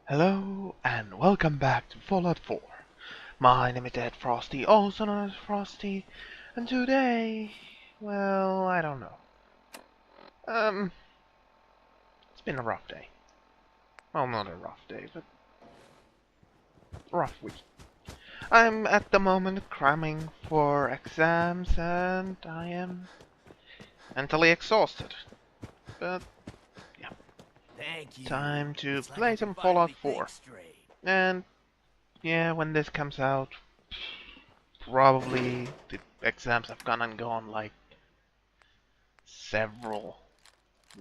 Hello and welcome back to Fallout 4. My name is Deathfrosty, also known as Frosty, and today, well, I don't know. It's been a rough day. Well, not a rough day, but a rough week. I'm at the moment cramming for exams and I am mentally exhausted. But yeah, Thank you. time to It's like play I can some Fallout finally 4. think straight. And yeah, when this comes out, probably the exams have gone and gone like several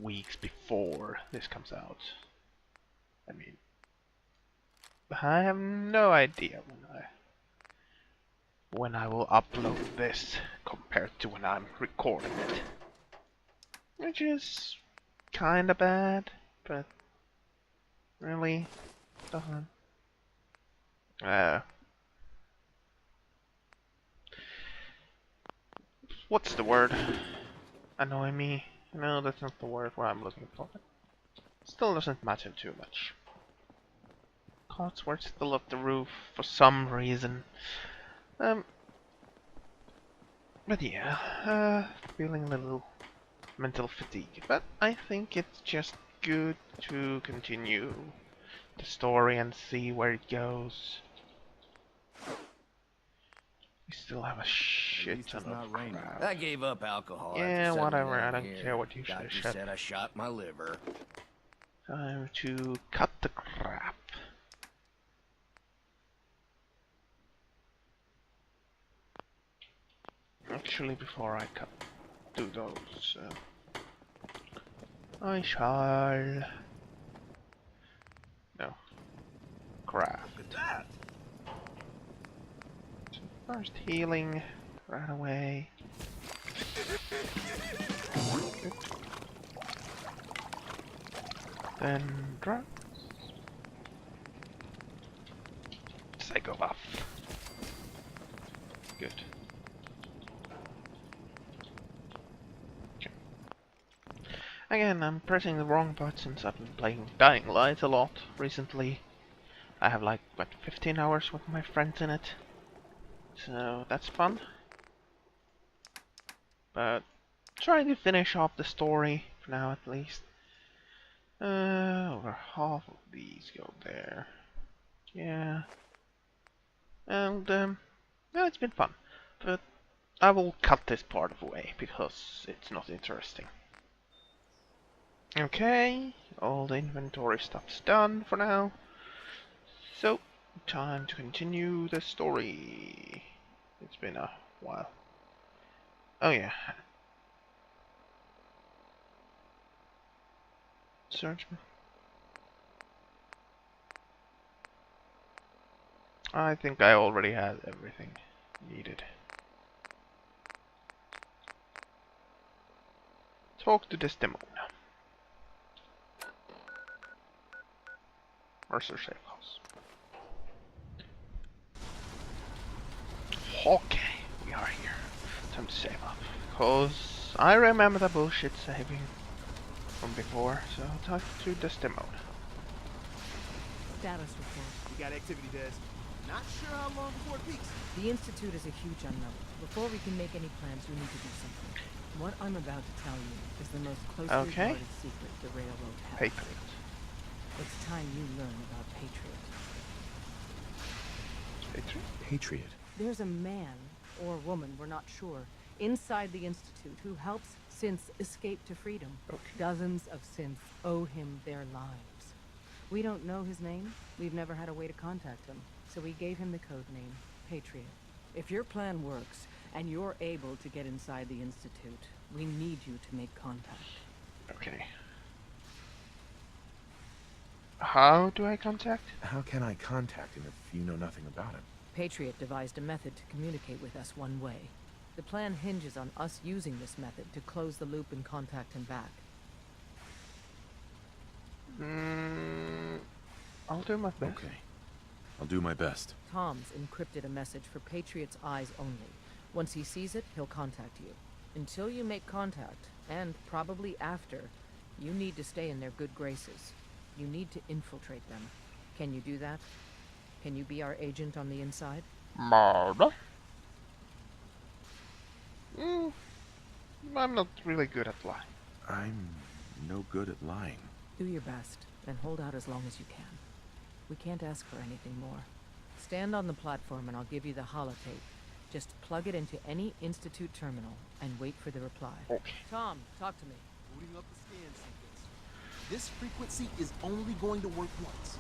weeks before this comes out. I mean, I have no idea when I will upload this compared to when I'm recording it, which is kinda bad, but really doesn't. What's the word? Annoy me? No, that's not the word what I'm looking for. Still doesn't matter too much. Codsworth still up the roof for some reason. But yeah, feeling a little mental fatigue. But I think it's just good to continue the story and see where it goes. We still have a shit ton of crap. I gave up alcohol Yeah, after settling whatever, I down don't here. care what you should have Doctor said. said I shot my liver. Time to cut the crap. Actually, before I do those, I shall... No. Craft. Look at that! First healing, right away. Good. Then drugs. Psycho buff. Good. Okay. Again, I'm pressing the wrong button since I've been playing Dying Light a lot recently. I have like, what, 15 hours with my friends in it. So that's fun. But trying to finish off the story, for now at least. Over half of these go there. Yeah. And, yeah, it's been fun. But I will cut this part away, because it's not interesting. Okay, all the inventory stuff's done for now. So, time to continue the story. It's been a while. Oh yeah. Search me. I think I already had everything needed. Talk to Desdemona. Mercer safe house. Okay, we are here. Time to save up. Because I remember the bullshit saving from before, so talk to Desdemona. Status report. We got activity, Des. Not sure how long before it peaks. The Institute is a huge unknown. Before we can make any plans, we need to do something. What I'm about to tell you is the most closely guarded secret the Railroad has. Patriot. It's time you learn about Patriot. Patriot? Patriot. There's a man, or woman, we're not sure, inside the Institute who helps synths escape to freedom. Okay. Dozens of synths owe him their lives. We don't know his name. We've never had a way to contact him. So we gave him the code name, Patriot. If your plan works, and you're able to get inside the Institute, we need you to make contact. Okay. How do I contact? How can I contact him if you know nothing about him? Patriot devised a method to communicate with us one way. The plan hinges on us using this method to close the loop and contact him back. I'll do my best. Okay. I'll do my best. Tom's encrypted a message for Patriot's eyes only. Once he sees it, he'll contact you. Until you make contact, and probably after, you need to stay in their good graces. You need to infiltrate them. Can you do that? Can you be our agent on the inside? Murder? I'm not really good at lying. I'm no good at lying. Do your best, and hold out as long as you can. We can't ask for anything more. Stand on the platform and I'll give you the holotape. Just plug it into any Institute terminal and wait for the reply. Okay. Tom, talk to me. Booting up the scan sequence. This frequency is only going to work once.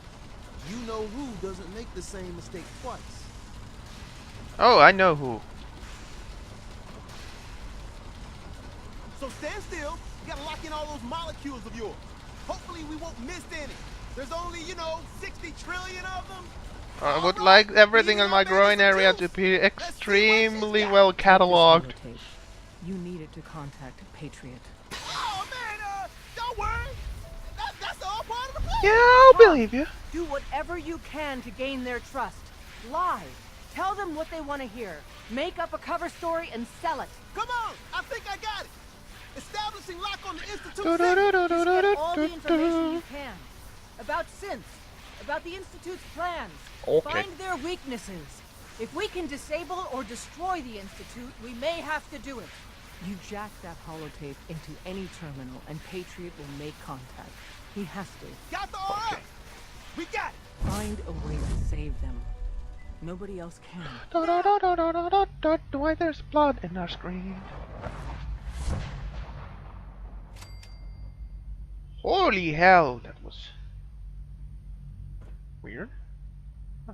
You know who doesn't make the same mistake twice. Oh, I know who. So stand still. You gotta lock in all those molecules of yours. Hopefully we won't miss any. There's only, 60 trillion of them. I would like everything in my groin area to be extremely well cataloged. You need it to contact Patriot. Oh man, don't worry. That's all part of the plan. Yeah, I'll believe you. Do whatever you can to gain their trust. Lie. Tell them what they want to hear. Make up a cover story and sell it. Come on, I think I got it. Establishing lock on the Institute. Just get all the information you can. About synths. About the Institute's plans. Okay. Find their weaknesses. If we can disable or destroy the Institute, we may have to do it. You jack that holotape into any terminal and Patriot will make contact. He has to. Got the RF. Okay. We got it. Find a way to save them. Nobody else can. Why there's blood in our screen? Holy hell, that was weird. Huh.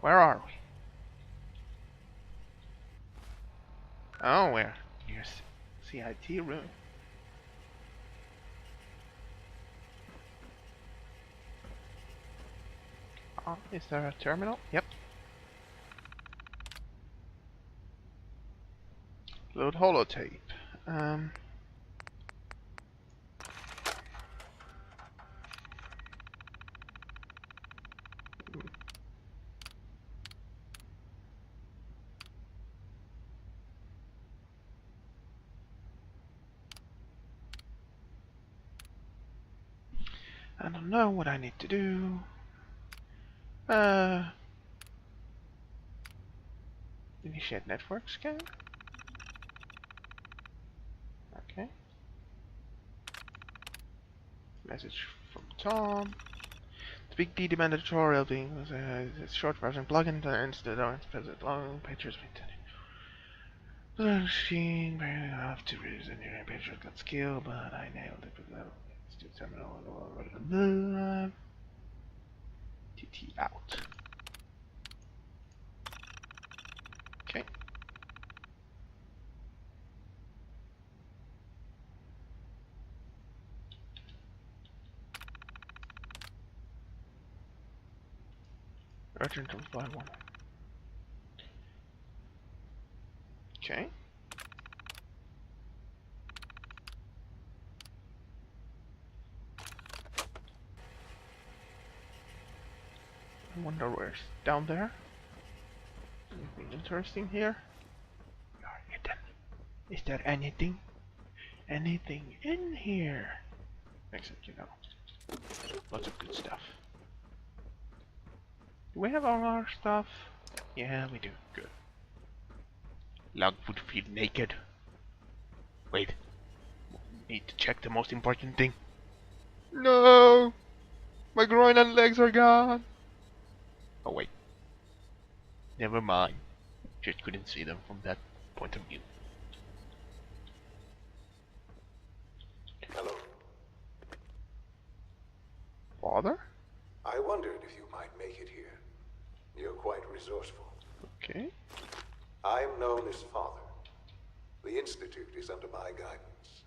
Where are we? Oh, we're near CIT room. Oh, is there a terminal? Yep. Load holotape. I don't know what I need to do. Initiate network scan. Okay. Message from Tom. Speak the mandatory being a short version plugin to instead of present long pages with machine very enough to reduce engineering pages got skill, but I nailed it with that. Let's do terminal. TT out. Okay. Urgent to reply one. Okay. I wonder where's down there. Anything interesting here? We are hidden. Is there anything? Anything in here? Except, lots of good stuff. Do we have all our stuff? Yeah, we do. Good. Log would feel naked. Wait. Need to check the most important thing. No! My groin and legs are gone! Oh wait. Never mind. Just couldn't see them from that point of view. Hello. Father? I wondered if you might make it here. You're quite resourceful. Okay. I'm known as Father. The Institute is under my guidance.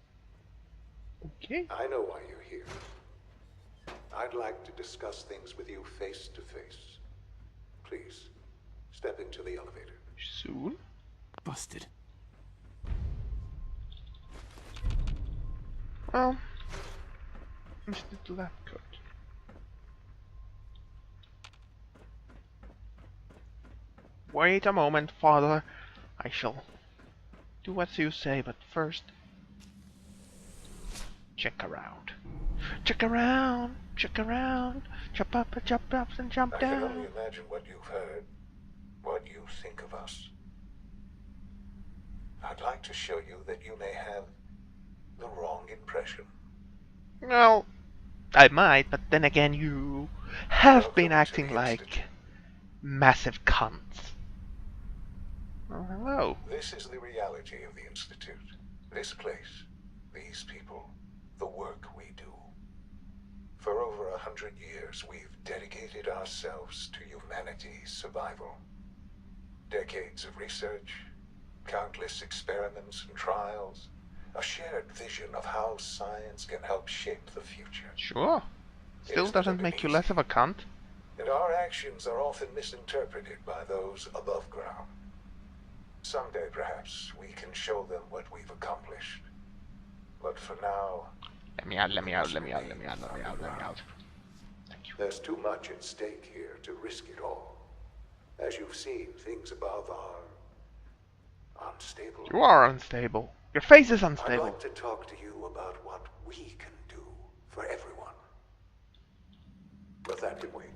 Okay. I know why you're here. I'd like to discuss things with you face to face. Please, step into the elevator. Soon? Busted. Well, let's do that code. Wait a moment, Father. I shall do what you say, but first, check around. Check around, jump up, and jump I can only down. imagine what you've heard, what you think of us. I'd like to show you that you may have the wrong impression. Well, I might, but then again, you have been Welcome to acting the like Institute. massive cunts. Oh, hello. This is the reality of the Institute. This place, these people, the work we do. For over 100 years, we've dedicated ourselves to humanity's survival. Decades of research, countless experiments and trials, a shared vision of how science can help shape the future. Sure. Still doesn't make you less of a cunt. And our actions are often misinterpreted by those above ground. Someday, perhaps, we can show them what we've accomplished. But for now... Let me out. Thank you. There's too much at stake here to risk it all. As you've seen, things above are unstable. You are unstable. Your face is I'd unstable. like to talk to you about what we can do for everyone. But that can wait.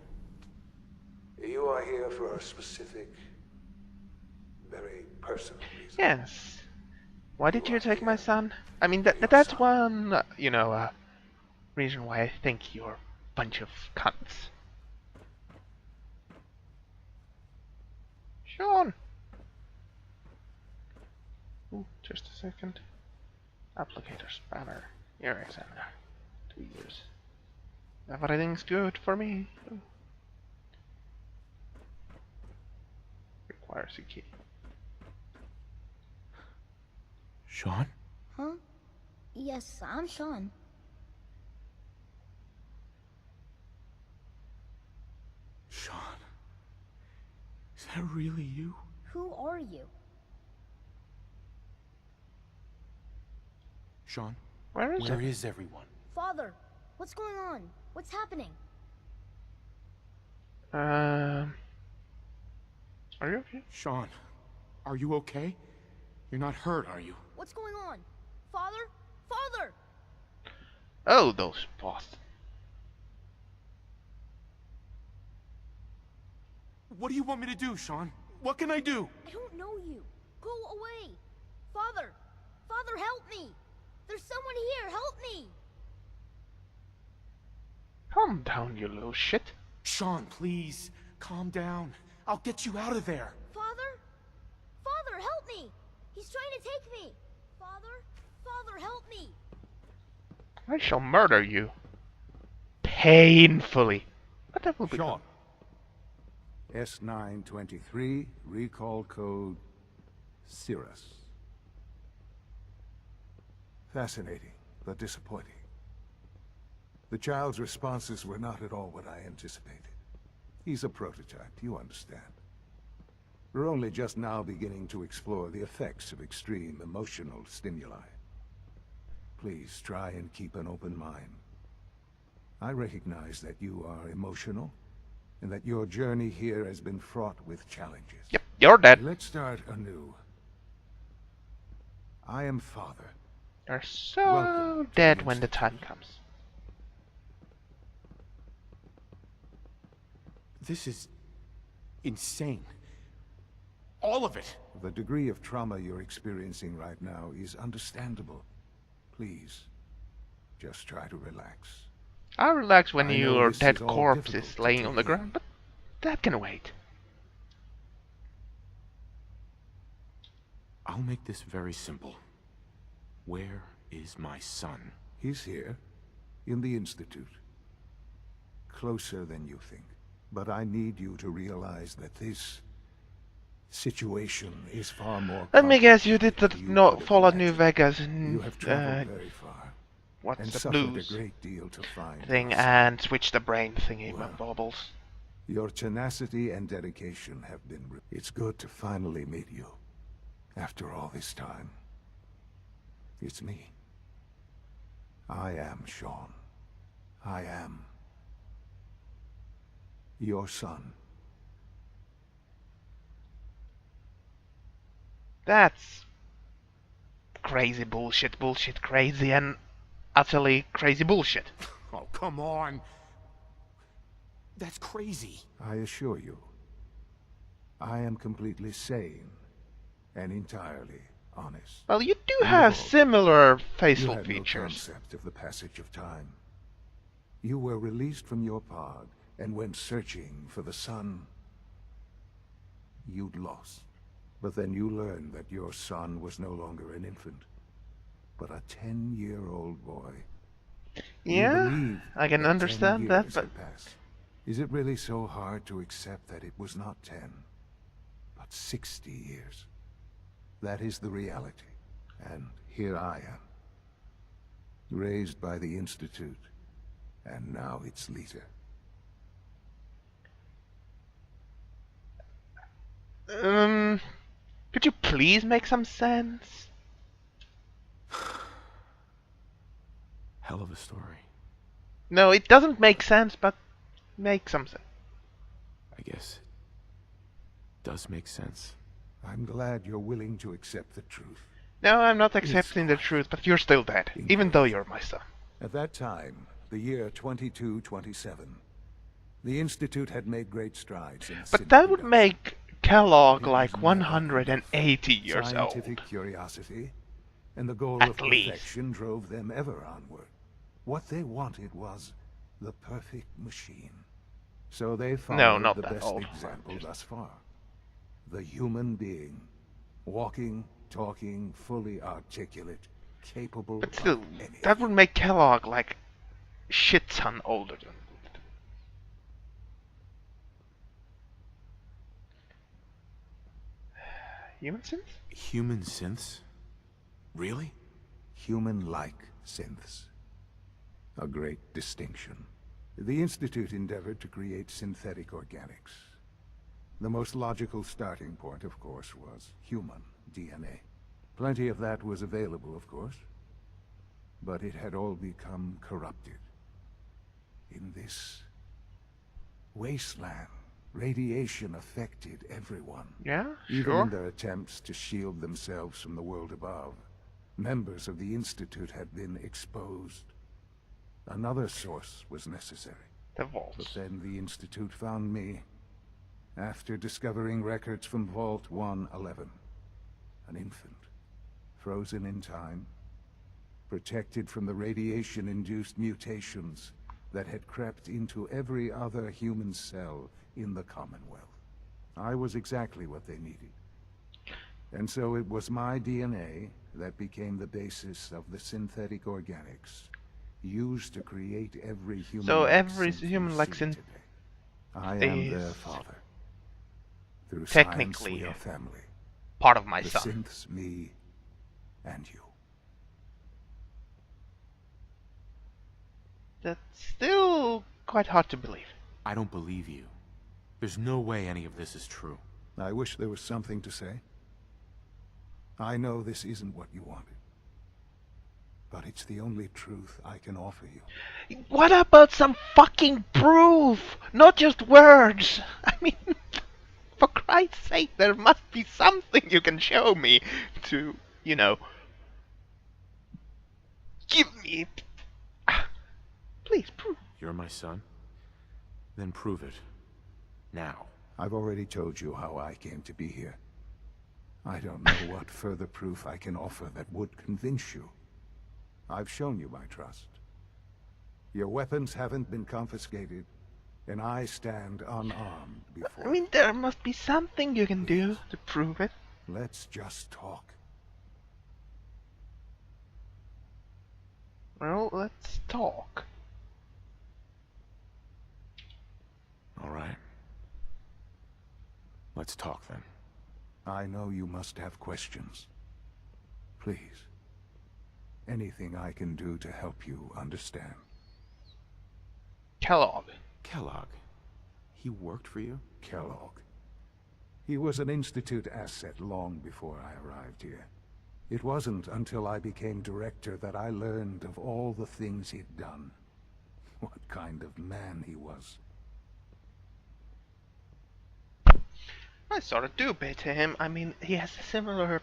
You are here for a specific, very personal reason. Yes. Why did you take my son? I mean, that's one, reason why I think you're a bunch of cunts. Sean! Ooh, just a second. Applicator spanner. Your examiner. 2 years. Everything's good for me. Ooh. Requires a key. Sean? Huh? Yes, I'm Sean. Sean? Is that really you? Who are you? Sean? Where is it? Everyone? Father, what's going on? What's happening? Are you okay? Sean, are you okay? You're not hurt, are you? What's going on? Father? Father! Oh, those bastards. What do you want me to do, Sean? What can I do? I don't know you. Go away. Father! Father, help me! There's someone here, help me! Calm down, you little shit. Sean, please, calm down. I'll get you out of there. Father? Father, help me! He's trying to take me! Father? Father, help me! I shall murder you. Painfully. But that will be Sean. S923, recall code Cirrus. Fascinating, but disappointing. The child's responses were not at all what I anticipated. He's a prototype, you understand. We're only just now beginning to explore the effects of extreme emotional stimuli. Please try and keep an open mind. I recognize that you are emotional, and that your journey here has been fraught with challenges. Yep, you're dead. Let's start anew. I am Father. You're so Welcome to dead the when the Institute. time comes. This is insane. All of it. The degree of trauma you're experiencing right now is understandable. Please, just try to relax. I'll relax when I know your this dead is all corpse difficult is to laying on the hear. ground, but that can wait. I'll make this very simple. Where is my son? He's here, in the Institute. Closer than you think. But I need you to realize that this situation is far more Let me guess, you did complicated the than you no could have Fallout New imagined. Vegas You have traveled very far, and what's the suffered blues a great deal to find thing yourself. and switch the brain thingy Well. bubbles. Your tenacity and dedication have been... It's good to finally meet you. After all this time. It's me. I am Sean. I am... your son. That's crazy bullshit, crazy and utterly crazy bullshit. Oh, come on. That's crazy. I assure you, I am completely sane and entirely honest. Well, you do In the have vault, similar you facial had features. no concept of the passage of time. You were released from your pod and went searching for the son you'd lost. But then you learned that your son was no longer an infant, but a 10-year-old boy. You Yeah, believed I can that 10 understand that, years but had passed. Is it really so hard to accept that it was not 10, but 60 years? That is the reality. And here I am, raised by the Institute, and now its leader. could you please make some sense? Hell of a story. No, it doesn't make sense, but make some sense. I guess it does make sense. I'm glad you're willing to accept the truth. No, I'm not accepting the truth, but you're still dead, even though you're my son. At that time, the year 2227, the Institute had made great strides in But that synth would production. make Kellogg It was like never 180 enough. years old. Scientific curiosity and the goal At of least. perfection drove them ever onward. What they wanted was the perfect machine. So they followed not the that best old. example thus far. The human being. Walking, talking, fully articulate, capable But still, of anything. that would make Kellogg like shit ton older than. Human synth? Human synths? Really? Human-like synths. A great distinction. The Institute endeavored to create synthetic organics. The most logical starting point, of course, was human DNA. Plenty of that was available, of course. But it had all become corrupted. In this wasteland, radiation affected everyone. Yeah, Even sure. in their attempts to shield themselves from the world above, members of the Institute had been exposed. Another source was necessary. The But vaults. then the Institute found me, after discovering records from Vault 111. An infant, frozen in time, protected from the radiation-induced mutations that had crept into every other human cell in the Commonwealth. I was exactly what they needed. And so it was my DNA that became the basis of the synthetic organics used to create every human. So like every synth you human like see synth today. I am their is father. Through technically science, we are family. part of my The son. synths, me, and you. That's still quite hard to believe. I don't believe you. There's no way any of this is true. I wish there was something to say. I know this isn't what you wanted. But it's the only truth I can offer you. What about some fucking proof? Not just words. I mean, for Christ's sake, there must be something you can show me to, you know, give me. Please, prove. You're my son? Then prove it. Now. I've already told you how I came to be here. I don't know what further proof I can offer that would convince you. I've shown you my trust. Your weapons haven't been confiscated, and I stand unarmed before I mean, there must be something you can do to prove it. Let's just talk. Well, let's talk. All right. Let's talk then. I know you must have questions. Please. Anything I can do to help you understand. Kellogg. Kellogg. He worked for you? Kellogg. He was an Institute asset long before I arrived here. It wasn't until I became director that I learned of all the things he'd done. What kind of man he was. I sort of do pity him. I mean, he has a similar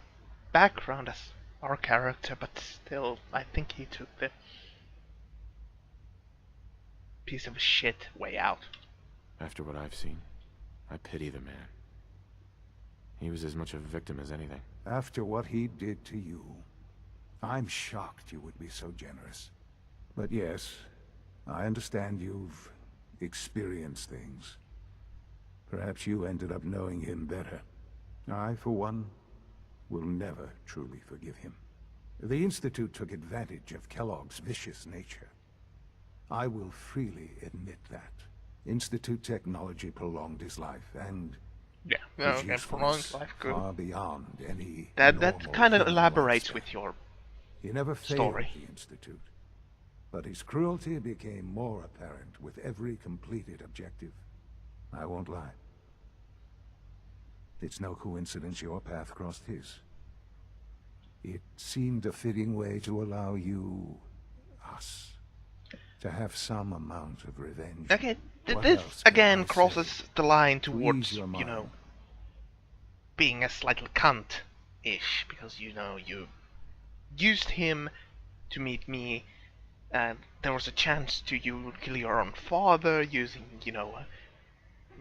background as our character, but still, I think he took the piece of shit way out. After what I've seen, I pity the man. He was as much a victim as anything. After what he did to you, I'm shocked you would be so generous. But yes, I understand you've experienced things. Perhaps you ended up knowing him better. I, for one, will never truly forgive him. The Institute took advantage of Kellogg's vicious nature. I will freely admit that. Institute technology prolonged his life, and Yeah, his okay, prolonged usefulness life, good. far beyond any That normal kind of human elaborates lifespan. with your He never failed story. the Institute, but his cruelty became more apparent with every completed objective. I won't lie. It's no coincidence your path crossed his. It seemed a fitting way to allow you, us, to have some amount of revenge. Okay, What this else can again I crosses say the line to towards, ease your you know, mind? being a slightly cunt-ish, because, you know, you used him to meet me, and there was a chance to you kill your own father using, you know, a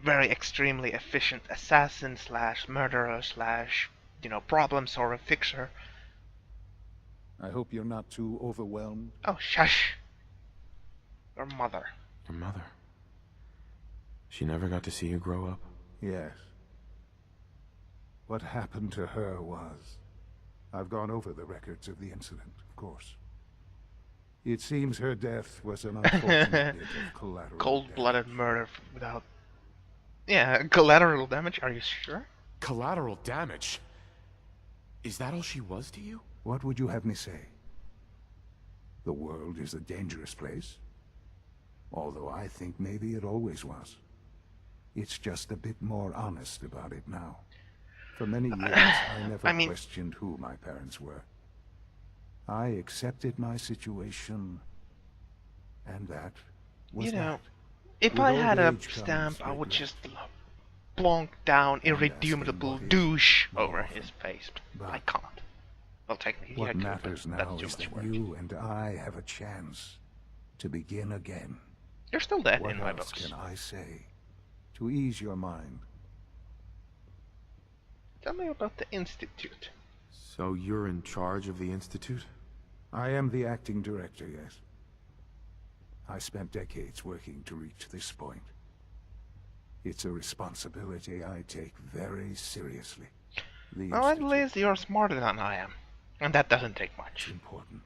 very extremely efficient assassin slash murderer slash, you know, problem solver fixer. I hope you're not too overwhelmed. Oh, shush. Your mother. Your mother. She never got to see you grow up? Yes. What happened to her was... I've gone over the records of the incident, of course. It seems her death was an unfortunate bit of collateral Cold-blooded damage. murder without... Yeah, collateral damage, are you sure? Collateral damage? Is that all she was to you? What would you have me say? The world is a dangerous place? Although I think maybe it always was. It's just a bit more honest about it now. For many years, I never questioned who my parents were. I accepted my situation, and that was You know, that. if With I old had a age comes stamp, I would regret. just plonk down And irredeemable asking what douche is over more his face. but I can't. Well, technically, I What could, matters but now that's too is much that work. you and I have a chance to begin again. You're still dead What in my else books. can I say to ease your mind? Tell me about the Institute. So you're in charge of the Institute? I am the acting director, yes. I spent decades working to reach this point. It's a responsibility I take very seriously. The Well, at Institute least you're smarter than I am. And that doesn't take is much. important.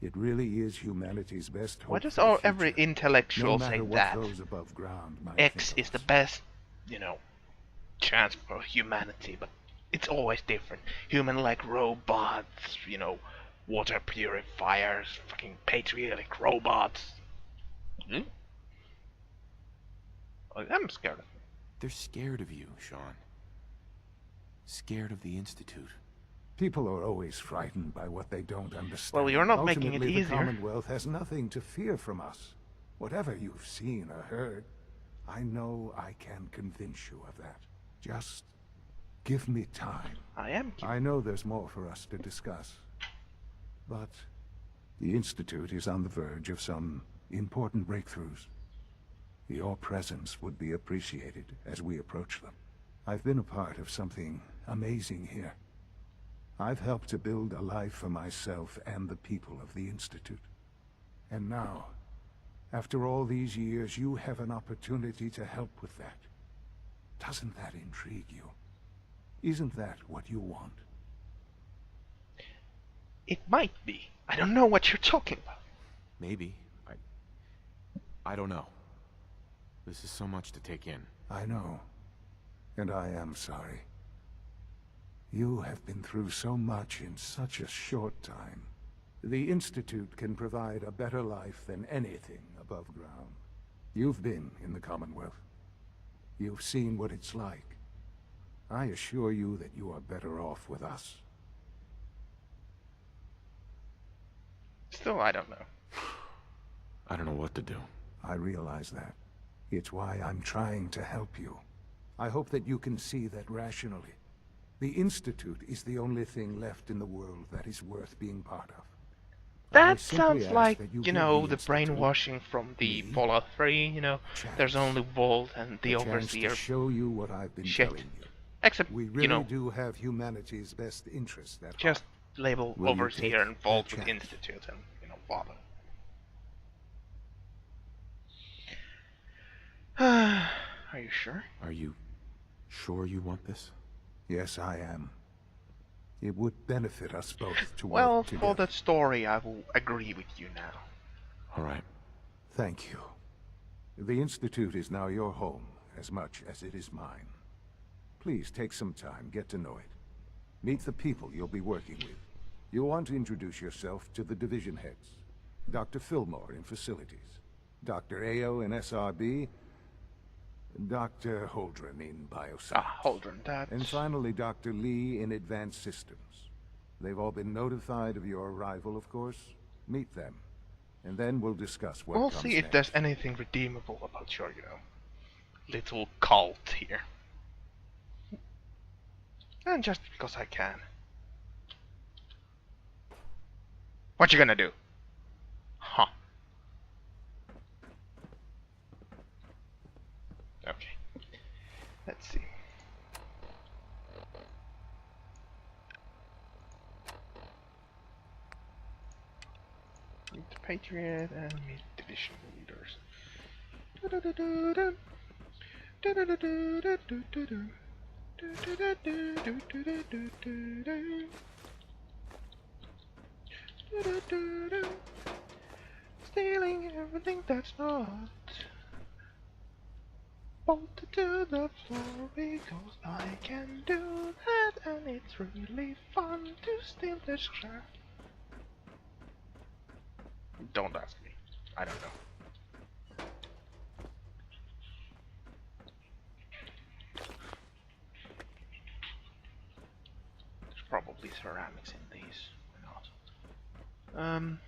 It really is humanity's best hope Why does for the every future, intellectual no say matter what that? those above ground might X think is of the us. best, you know, chance for humanity, but it's always different. Human like robots, you know, water purifiers, fucking patriotic robots. Hmm? Oh, I'm scared of them. They're scared of you, Sean. Scared of the Institute. People are always frightened by what they don't understand. Well, you're not making it Ultimately, easier. the Commonwealth has nothing to fear from us. Whatever you've seen or heard, I know I can convince you of that. Just give me time. I am cute. I know there's more for us to discuss. But the Institute is on the verge of some important breakthroughs. Your presence would be appreciated as we approach them. I've been a part of something amazing here. I've helped to build a life for myself and the people of the Institute. And now, after all these years, you have an opportunity to help with that. Doesn't that intrigue you? Isn't that what you want? It might be. I don't know what you're talking about. Maybe. I don't know. This is so much to take in. I know. And I am sorry. You have been through so much in such a short time. The Institute can provide a better life than anything above ground. You've been in the Commonwealth. You've seen what it's like. I assure you that you are better off with us. Still, I don't know. I don't know what to do. I realize that. It's why I'm trying to help you. I hope that you can see that rationally. The Institute is the only thing left in the world that is worth being part of. That simply sounds ask like, that you you give know, the the Institute, brainwashing from the me, Fallout 3, you know, there's only Vault and the a chance to Overseer show you what I've been shit. telling you. Except, We you really know, do have humanity's best interest at just heart. label Will you Overseer take and Vault that with chance? Institute and, you know, bother. Are you sure? Are you sure you want this? Yes, I am. It would benefit us both to Well, work for together. that story, I will agree with you now. Alright. Thank you. The Institute is now your home, as much as it is mine. Please take some time, get to know it. Meet the people you'll be working with. You'll want to introduce yourself to the division heads. Dr. Fillmore in Facilities, Dr. Ao in SRB, Dr. Holdren in Bioscience. Ah, Holdren, that's... And finally, Dr. Lee in Advanced Systems. They've all been notified of your arrival, of course. Meet them, and then we'll discuss what We'll comes see if next. there's anything redeemable about your, you know, little cult here. And just because I can. What you gonna do? Huh. Okay. Let's see. Meet the Patriot and meet division leaders. Stealing everything that's not bolted to the floor because I can do that, and it's really fun to steal this crap. Don't ask me. I don't know. There's probably ceramics in these. Why not?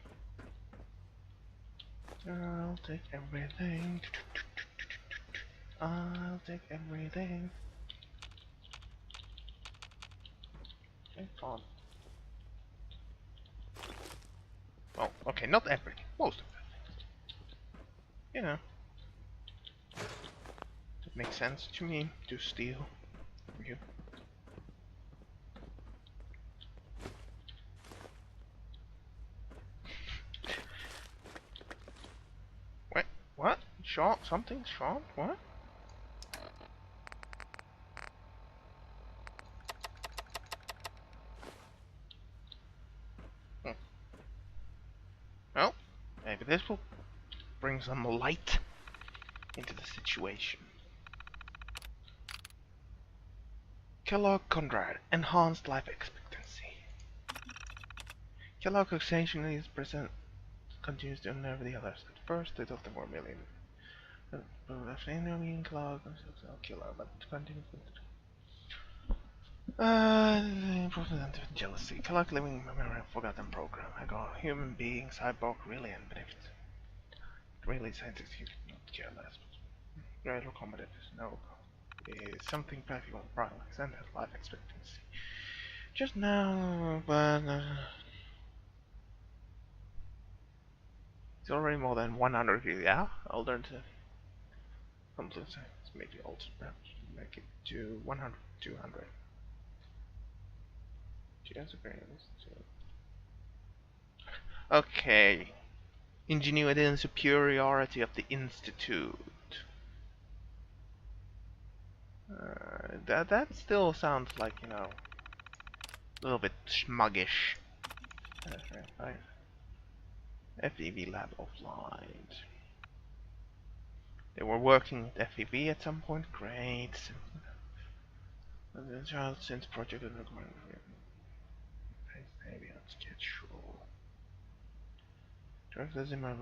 I'll take everything. I'll take everything. Okay, fine. Oh, okay, not everything. Most of it. You know. It makes sense to me to steal from you. Wait, what? Shot? Something shot? What? Well, maybe this will bring some light into the situation. Kellogg Conrad, enhanced life expectancy. Kellogg occasionally is present, continues to unnerve the others. At first, they thought they were million. Left in Kellogg, Kellogg, but continues to jealousy. Kellogg living memory of forgotten program. I got human being, cyborg, really unbelieved. Really scientific, not careless. Greater competent is no. It's something practical, practical, extended life expectancy. Just now, but it's already more than 100 years. Yeah, older than completely. Let's make it old. Perhaps make it to 100, 200. Okay. Ingenuity and superiority of the Institute. That still sounds like, you know, a little bit smuggish. Right. FEV lab offline. They were working with FEV at some point. Great. The child since project is required. Maybe on schedule. Direct the Zimmer.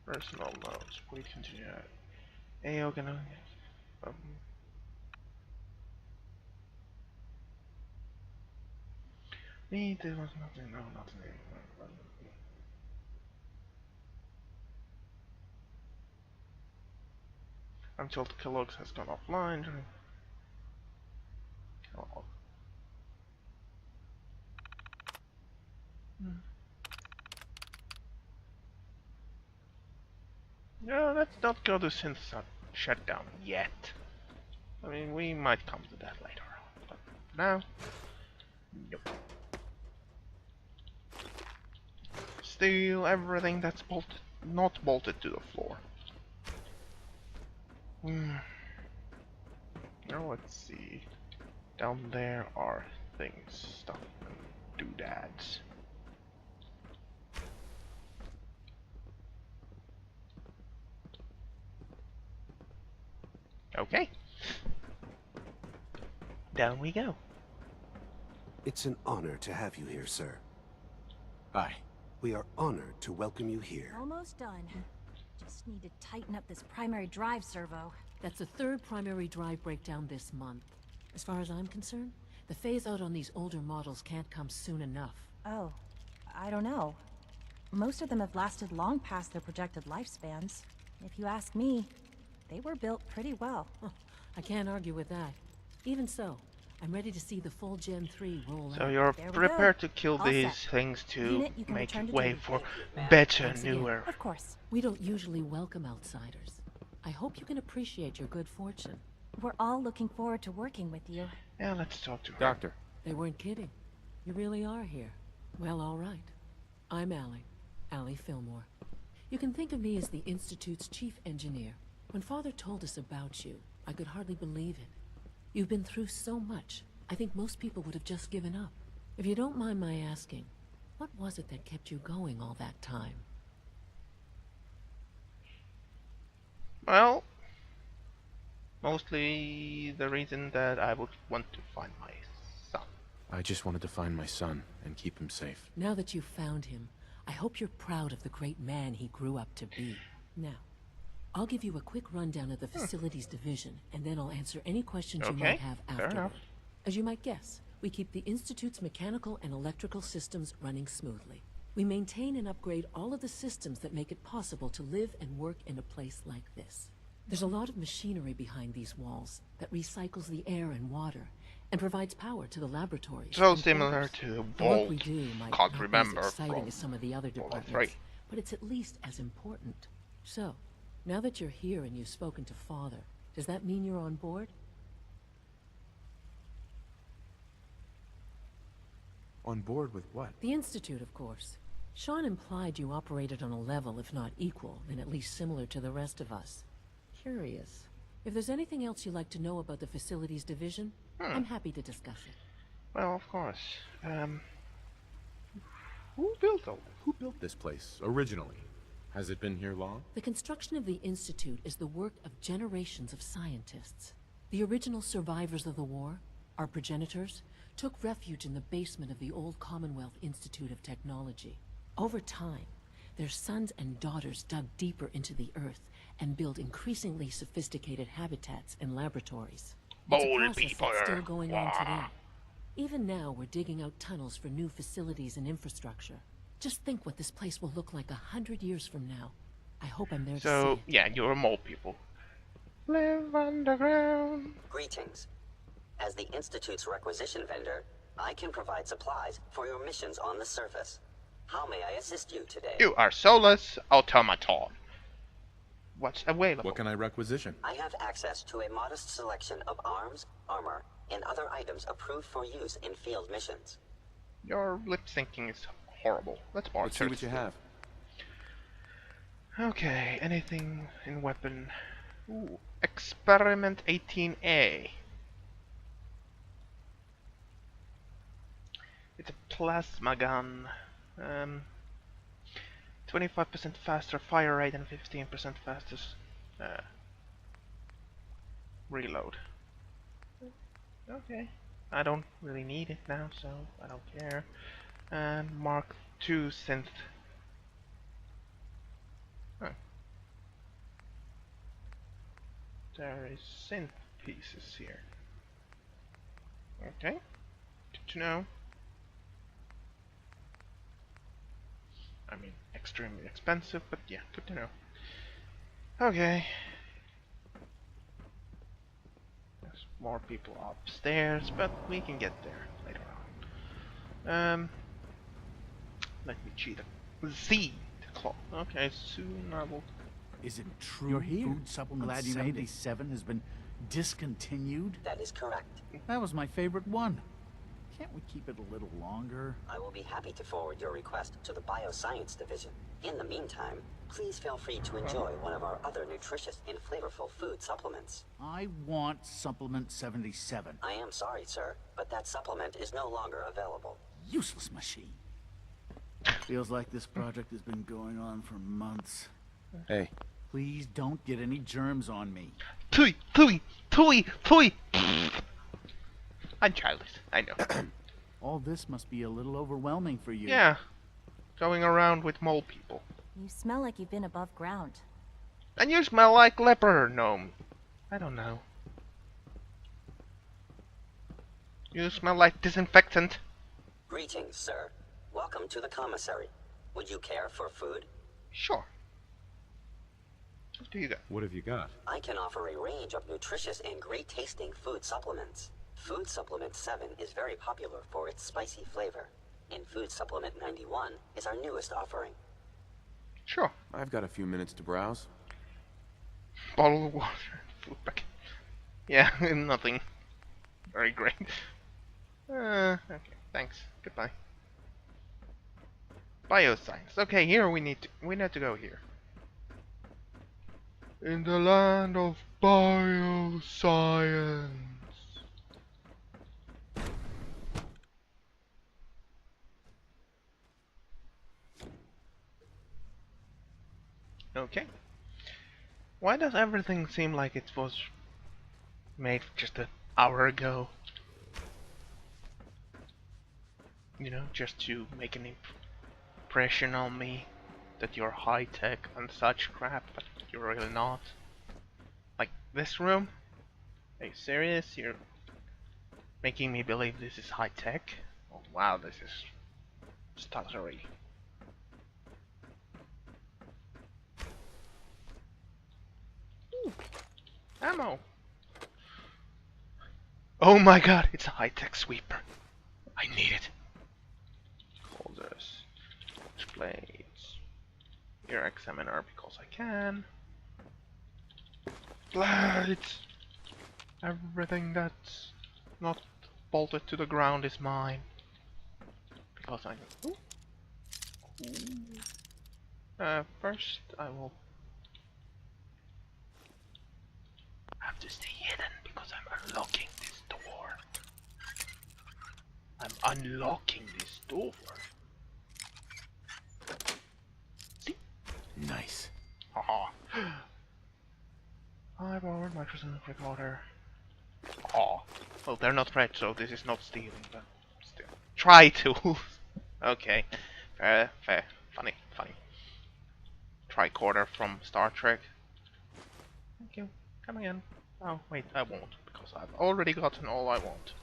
Personal notes. We continue. AO gonna. Me, there was nothing. No, nothing. I'm told Kellogg's has gone offline. Oh. No, let's not go to synth shutdown yet. I mean, we might come to that later on, but now, nope. Steal everything that's not bolted to the floor. Now let's see. Down there are things, stuff, and doodads. Okay. Down we go. It's an honor to have you here, sir. Aye. We are honored to welcome you here. Almost done. Just need to tighten up this primary drive servo. That's the third primary drive breakdown this month. As far as I'm concerned, the phase-out on these older models can't come soon enough. Oh, I don't know. Most of them have lasted long past their projected lifespans. If you ask me, they were built pretty well. I can't argue with that. Even so, I'm ready to see the full Gen 3 roll out. So you're There we prepared go. to kill All these set. things to Unit, you can make return to way duty. for better, Thanks again. newer. Of course. We don't usually welcome outsiders. I hope you can appreciate your good fortune. We're all looking forward to working with you. Yeah, let's talk to her. Doctor. They weren't kidding. You really are here. Well, all right. I'm Allie Fillmore. You can think of me as the Institute's chief engineer. When Father told us about you, I could hardly believe it. You've been through so much, I think most people would have just given up. If you don't mind my asking, what was it that kept you going all that time? Well, mostly the reason that I would want to find my son. I just wanted to find my son and keep him safe. Now that you've found him, I hope you're proud of the great man he grew up to be. Now, I'll give you a quick rundown of the facilities division, and then I'll answer any questions you might have fair enough. afterward. As you might guess, we keep the Institute's mechanical and electrical systems running smoothly. We maintain and upgrade all of the systems that make it possible to live and work in a place like this. There's a lot of machinery behind these walls that recycles the air and water and provides power to the laboratories. So and similar quarters. to The work Vault. we do might Can't not remember be as exciting from as some of the other Vault departments, 3. but it's at least as important. So, now that you're here and you've spoken to Father, does that mean you're on board? On board with what? The Institute, of course. Sean implied you operated on a level, if not equal, then at least similar to the rest of us. Curious. If there's anything else you'd like to know about the facilities division, I'm happy to discuss it. Well, of course. Who built all this? Who built this place, originally? Has it been here long? The construction of the Institute is the work of generations of scientists. The original survivors of the war, our progenitors, took refuge in the basement of the old Commonwealth Institute of Technology. Over time, their sons and daughters dug deeper into the earth and built increasingly sophisticated habitats and laboratories. It's a Bold process people. that's still going on Wow. today. Even now, we're digging out tunnels for new facilities and infrastructure. Just think what this place will look like 100 years from now. I hope I'm there to So, see it. yeah, you're a mole people. Live underground. Greetings. As the Institute's requisition vendor, I can provide supplies for your missions on the surface. How may I assist you today? You are soulless automaton. What's available? What can I requisition? I have access to a modest selection of arms, armor, and other items approved for use in field missions. Your lip syncing is horrible. Let's borrow Let's see what you have. Okay, anything in weapon? Ooh, Experiment 18A. It's a plasma gun. 25% faster fire rate and 15% faster reload. Okay. I don't really need it now, so I don't care. And Mark II synth. Huh. There is synth pieces here. Okay. Good to know. I mean, extremely expensive, but yeah, good to know. Okay. more people upstairs, but we can get there later on. Let me cheat. Z the clock. Okay, soon I will. Is it true You're here. Food Supplement Glad you made it. 77 has been discontinued? That is correct. That was my favorite one. Can't we keep it a little longer? I will be happy to forward your request to the Bioscience Division. In the meantime, please feel free to enjoy one of our other nutritious and flavorful food supplements. I want Supplement 77. I am sorry, sir, but that supplement is no longer available. Useless machine. Feels like this project has been going on for months. Hey. Please don't get any germs on me. Tui, tui, tui, tui. I'm childish, I know. All this must be a little overwhelming for you. Yeah, going around with mole people. You smell like you've been above ground. And you smell like leper gnome. I don't know. You smell like disinfectant. Greetings, sir. Welcome to the commissary. Would you care for food? Sure. What do you got? What have you got? I can offer a range of nutritious and great-tasting food supplements. Food Supplement 7 is very popular for its spicy flavor, and Food Supplement 91 is our newest offering. Sure. I've got a few minutes to browse. Bottle of water. Food packet. Yeah, nothing. Very great. Okay, thanks. Goodbye. Bioscience. Okay, here we need to go here. In the land of bioscience. Okay. Why does everything seem like it was made just an hour ago? You know, just to make an impression on me that you're high tech and such crap, but you're really not. Like this room? Are you serious? You're making me believe this is high tech? Oh wow, this is stuttery. Ooh, ammo! Oh my god, it's a high tech sweeper. I need it. Holders. Plates. Ear examiner because I can. Blades! Everything that's not bolted to the ground is mine. Because I can. Ooh. First I will have to stay hidden because I'm unlocking this door. I'm unlocking this door. See? Nice. Haha. I borrowed Microsoft recorder. Aw. Well, they're not red, so this is not stealing, but still. Try to. Okay. Fair. Funny. Tricorder from Star Trek. Thank you. Come again. Oh, wait, I won't, because I've already gotten all I want.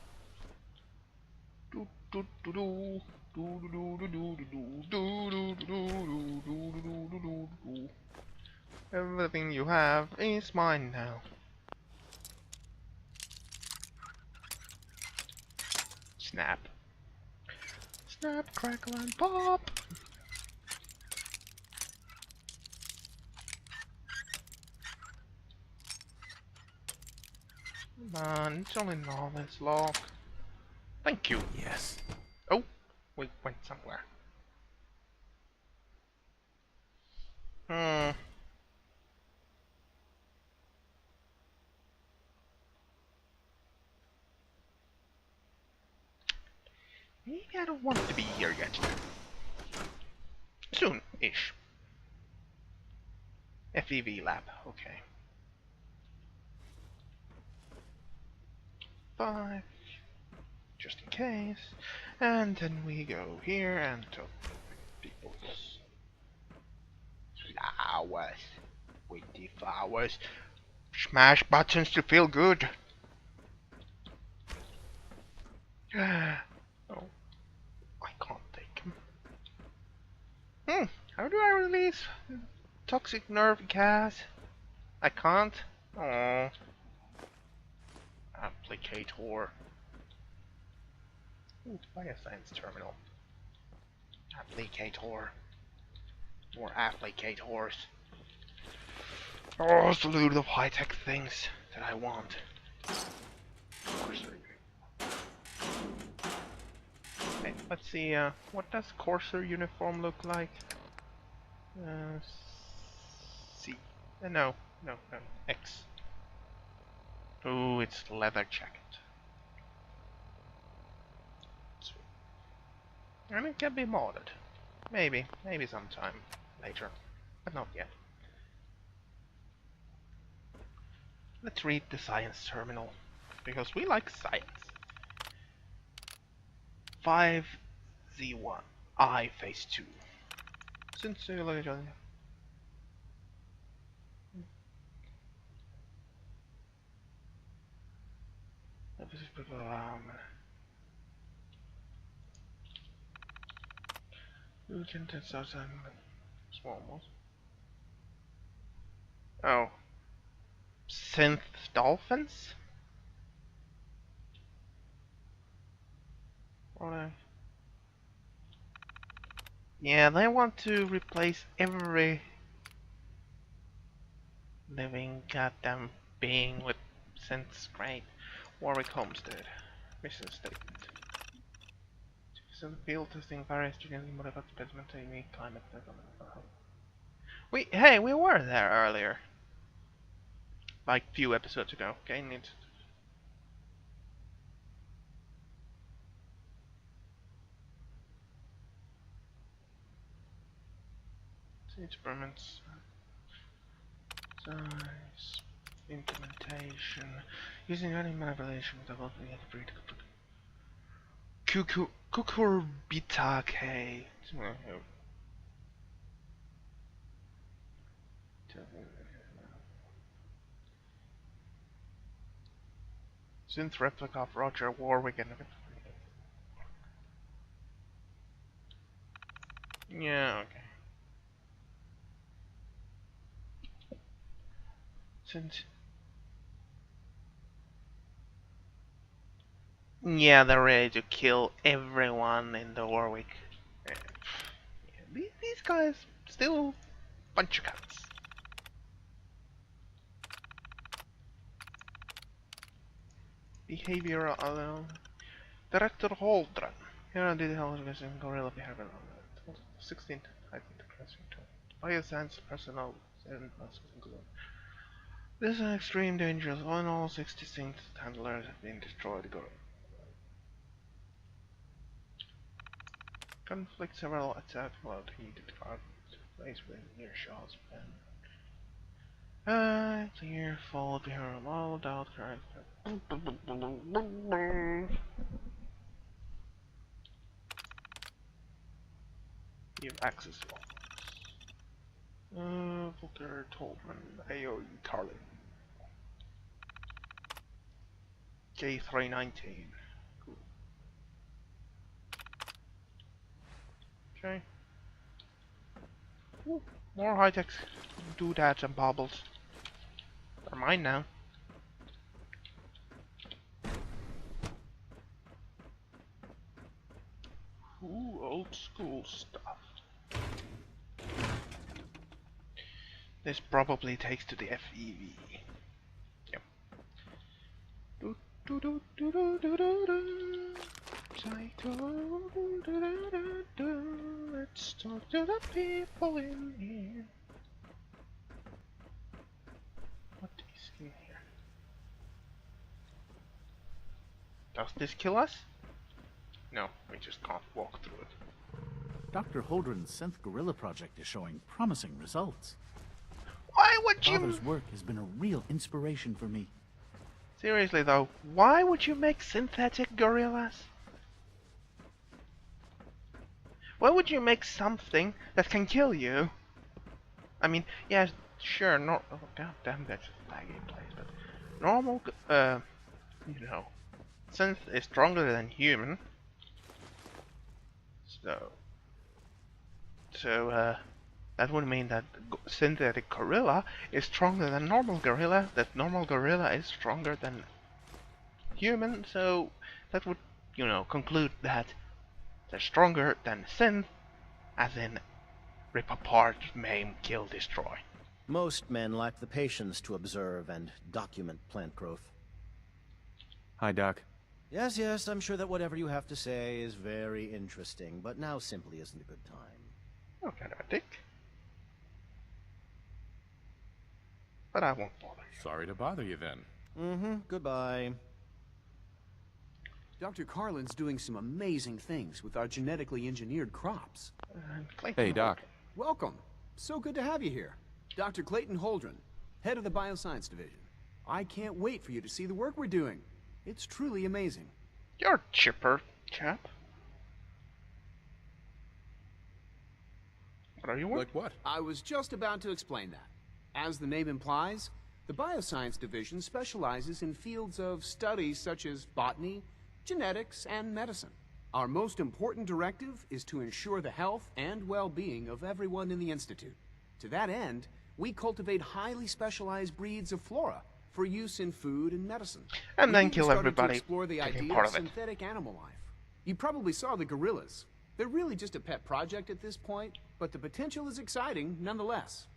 Everything you have is mine now. Snap. Snap, crackle, and pop! Come on, it's only novice lock. Thank you. Yes. Oh, we went somewhere. Maybe I don't want to be here yet. Soon-ish. FEV lab, okay. 5, just in case. And then we go here and talk people's flowers. With the flowers. Smash buttons to feel good. Oh, I can't take him. How do I release toxic nerve gas? I can't. Oh. Applicator. Ooh, Bioscience Terminal. Applicator. More applicators. Oh, it's a load of high-tech things that I want. Okay, let's see, what does Corsair uniform look like? C. No, X. Ooh, it's leather jacket. Sweet. And it can be modded. Maybe sometime later, but not yet. Let's read the science terminal, because we like science. 5Z1, I phase 2. Since you look at each other. You can test out some small ones. Oh. Synth dolphins? Yeah, they want to replace every living goddamn being with synths. Great. Warwick Homestead. Mission statement. Some field testing various genetically modified specimens to unique climate. Hey, we were there earlier. Like few episodes ago. Okay, need experiments. Size. Implementation. Using any manipulation with the Cucurbita K. Synth replica of Roger Warwick and yeah, okay. Since yeah, they're ready to kill everyone in the Warwick. Yeah, these guys still bunch of cats. Behavioral Director Holdren. Here are the details of gorilla behavior. 16th, I think the question too. Bioscience personnel and this is an extreme danger. All 6 distinct handlers have been destroyed. Conflict several attacks while heated carbon place within earshot span. Clear, followed behind all doubt correct. You have access to all. Volker Tolman, AOE Carlin. K319. Cool. Okay. Ooh, more high-tech doodads and baubles. They're mine now. Ooh, old school stuff. This probably takes to the FEV. Yep. Do do do do do do do do. Psycho. Do do do do. Let's talk to the people in here. What is in here? Does this kill us? No, we just can't walk through it. Dr. Holdren's synth gorilla project is showing promising results. Why would you? Father's work has been a real inspiration for me. Seriously though, why would you make synthetic gorillas? Why would you make something that can kill you? I mean, yeah, sure, no. Oh, god damn, that's a laggy place, but normal, you know, synth is stronger than human. So, that would mean that synthetic gorilla is stronger than normal gorilla. That normal gorilla is stronger than human, so that would, you know, conclude that they're stronger than synth, as in rip apart, maim, kill, destroy. Most men lack the patience to observe and document plant growth. Hi, Doc. Yes, yes, I'm sure that whatever you have to say is very interesting, but now simply isn't a good time. You're kind of a dick. But I won't bother you. Sorry to bother you then. Mm-hmm, goodbye. Dr. Carlin's doing some amazing things with our genetically engineered crops. Hey, Doc. Welcome. So good to have you here. Dr. Clayton Holdren, head of the Bioscience Division. I can't wait for you to see the work we're doing. It's truly amazing. You're chipper, chap. What are you working? Like what? I was just about to explain that. As the name implies, the Bioscience Division specializes in fields of studies such as botany, genetics, and medicine. Our most important directive is to ensure the health and well-being of everyone in the Institute. To that end, we cultivate highly specialized breeds of flora for use in food and medicine. And then We've kill started everybody to explore the taking idea part of of it. synthetic animal life. You probably saw the gorillas. They're really just a pet project at this point, but the potential is exciting nonetheless.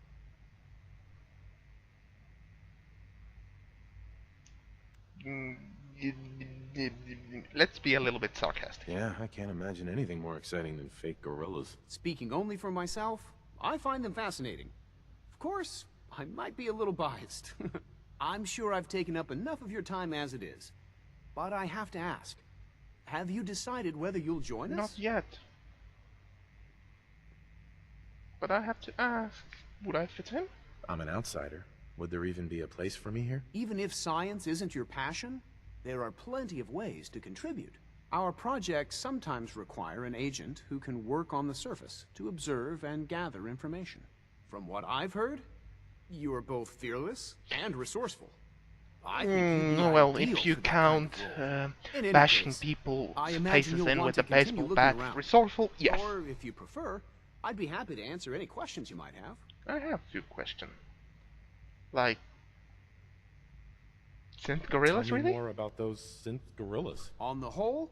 Let's be a little bit sarcastic. Yeah, I can't imagine anything more exciting than fake gorillas. Speaking only for myself, I find them fascinating. Of course, I might be a little biased. I'm sure I've taken up enough of your time as it is. But I have to ask, have you decided whether you'll join us? Not yet. But I have to ask, would I fit in? I'm an outsider. Would there even be a place for me here? Even if science isn't your passion, there are plenty of ways to contribute. Our projects sometimes require an agent who can work on the surface to observe and gather information. From what I've heard, you are both fearless and resourceful. I think you'd be well, ideal if you for that kind count of role. In any bashing case, people's I imagine faces you'll in want with to a continue baseball looking bat, around. resourceful, yes. Or, if you prefer, I'd be happy to answer any questions you might have. I have a few questions. Like, synth gorillas, Tell me really? more about those synth gorillas. On the whole,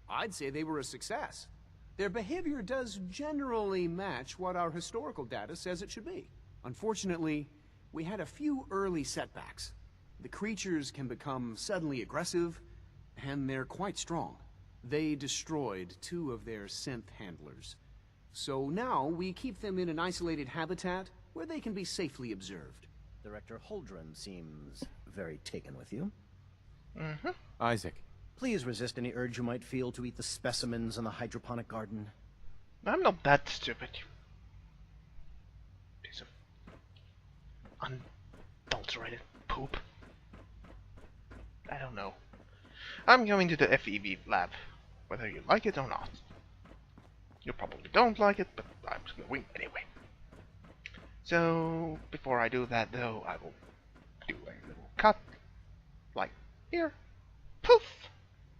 I'd say they were a success. Their behavior does generally match what our historical data says it should be. Unfortunately, we had a few early setbacks. The creatures can become suddenly aggressive, and they're quite strong. They destroyed 2 of their synth handlers. So now we keep them in an isolated habitat where they can be safely observed. Director Holdren seems very taken with you. Mm-hmm. Isaac. Please resist any urge you might feel to eat the specimens in the hydroponic garden. I'm not that stupid, you piece of unadulterated poop. I don't know. I'm going to the FEV lab, whether you like it or not. You probably don't like it, but I'm going anyway. So, before I do that though, I will do a little cut, like here, poof!